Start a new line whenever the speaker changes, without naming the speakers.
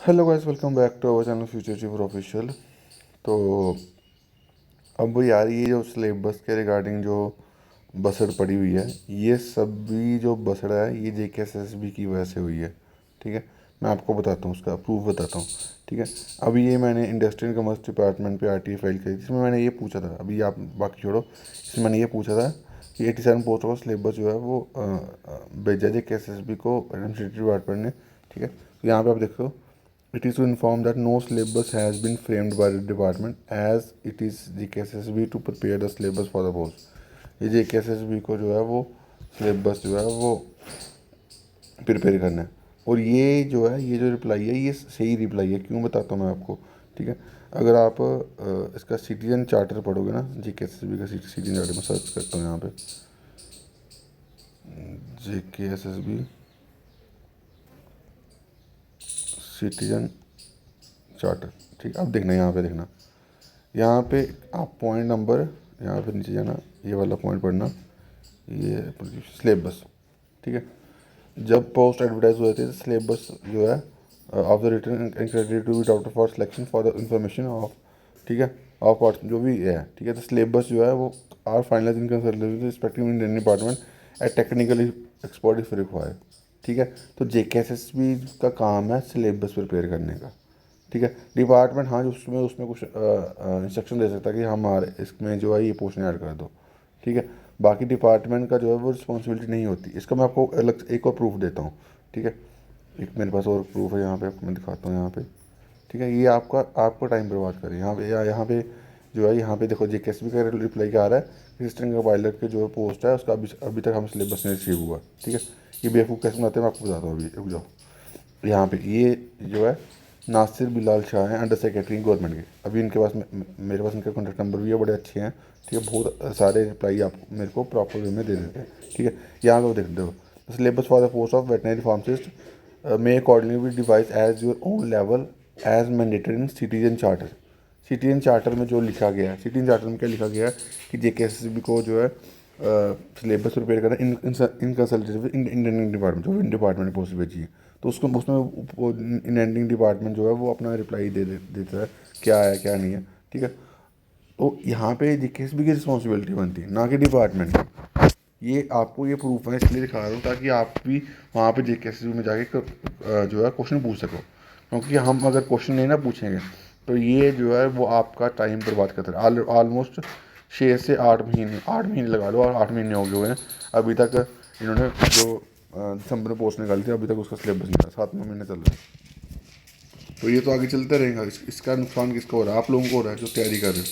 Hello guys, welcome back to our channel future chief official. तो अब यार ये जो सिलेबस के रिगार्डिंग जो बसड़ पड़ी हुई है, ये सभी जो बसड़ है ये JKSSB की वजह से हुई है। ठीक है, मैं आपको बताता हूँ, उसका प्रूफ बताता हूँ। ठीक है, अभी ये मैंने इंडस्ट्रियल कॉमर्स डिपार्टमेंट पे RTI फाइल करी, जिसमें मैंने ये पूछा था, अभी आप बाकी छोड़ो, इसमें मैंने ये पूछा था कि 87 पोस्ट का सिलेबस जो है वो भेजा JKSSB को एडमिनिस्ट्रेटिव डिपार्टमेंट ने। ठीक है, तो यहाँ पे आप देखो, it is to inform that no syllabus has been framed by the department as it is JKSSB to prepare the syllabus for the post। ये JKSSB को जो है वो सिलेबस जो है वो प्रिपेयर करना है। और ये जो है, ये जो रिप्लाई है, ये सही रिप्लाई है। क्यों बताता हूँ मैं आपको। ठीक है, अगर आप इसका सिटीजन चार्टर पढ़ोगे ना, JKSSB का सिटीजन चार्टर, मैं सर्च करता हूँ यहाँ पे, JKSSB सिटीजन चार्टर। ठीक, अब देखना, यहाँ पे देखना, यहाँ पे आप पॉइंट नंबर, यहाँ पे नीचे जाना, ये वाला पॉइंट पढ़ना, ये सिलेबस। ठीक है, जब पोस्ट एडवर्टाइज हुए थे, सिलेबस जो है of the written and credit to be doctor for selection for the information of, ठीक है, ऑफ पार्ट जो भी है। ठीक है, तो सिलेबस जो है वो are finalize in consultation respective Indian department at technical expert if required. ठीक है, तो JKSSB का काम है सिलेबस प्रिपेयर करने का। ठीक है, डिपार्टमेंट हाँ, जो उसमें उसमें कुछ इंस्ट्रक्शन दे सकता है कि हमारे इसमें जो है ये पोर्शन ऐड कर दो। ठीक है, बाकी डिपार्टमेंट का जो है वो रिस्पॉन्सिबिलिटी नहीं होती। इसका मैं आपको अलग एक और प्रूफ देता हूँ। ठीक है, एक मेरे पास और प्रूफ है, यहाँ पे आपको मैं दिखाता हूँ यहाँ पे। ठीक है, ये आपको टाइम बर्बाद करे यहाँ पे, यहाँ पे जो है, यहाँ पे देखो JKSSB का रिप्लाई क्या आ रहा है, असिस्टेंट का पायलट के जो पोस्ट है उसका अभी तक हम सिलेबस नहीं रिसीव हुआ। ठीक है, ये बेवकूफ़ कैसे बनाते हैं मैं आपको बताता हूँ, अभी रुक जाओ। यहाँ पे ये जो है नासिर बिलाल शाह हैं, अंडर सेक्रेटरी गवर्नमेंट के। अभी इनके पास मेरे पास इनका कॉन्टैक्ट नंबर भी है, बड़े अच्छे हैं। ठीक है, बहुत सारे रिप्लाई आप मेरे को प्रॉपर वे में दे देते हैं। ठीक है, यहाँ पे देख दो, syllabus for the post of veterinary pharmacist may accordingly be devise as your own level as mandatory in citizen charter. Citizen charter में जो लिखा गया है, सिटीजन चार्टर में क्या लिखा गया है कि JKSSB को जो है सिलेबस प्रिपेयर करना इन कंसल्टेटिव इंडियन डिपार्टमेंट, जो डिपार्टमेंट ने पोस्ट भेजी है, तो उसको उसमें इंडियन डिपार्टमेंट जो है वो अपना रिप्लाई देता है क्या है क्या नहीं है। ठीक है, तो यहाँ पे JKSSB की रिस्पॉन्सिबिलिटी बनती है, ना कि डिपार्टमेंट की। ये आपको ये प्रूफ है इसलिए दिखा रहा हूँ ताकि आप भी वहाँ पे JKSSB में जाके जो है क्वेश्चन पूछ सको। क्योंकि हम अगर क्वेश्चन नहीं ना पूछेंगे तो ये जो है वो आपका टाइम बर्बाद करता है। ऑलमोस्ट 6 से 8 महीने, 8 महीने लगा लो, और 8 महीने हो गए हुए हैं अभी तक। इन्होंने जो दिसंबर में पोस्ट निकाली थी, अभी तक उसका सिलेबस नहीं था, 7वें महीने चल रहा है। तो ये तो आगे चलता रहेगा। इसका नुकसान किसको हो रहा है? आप लोगों को हो रहा है जो तैयारी कर रहे हो।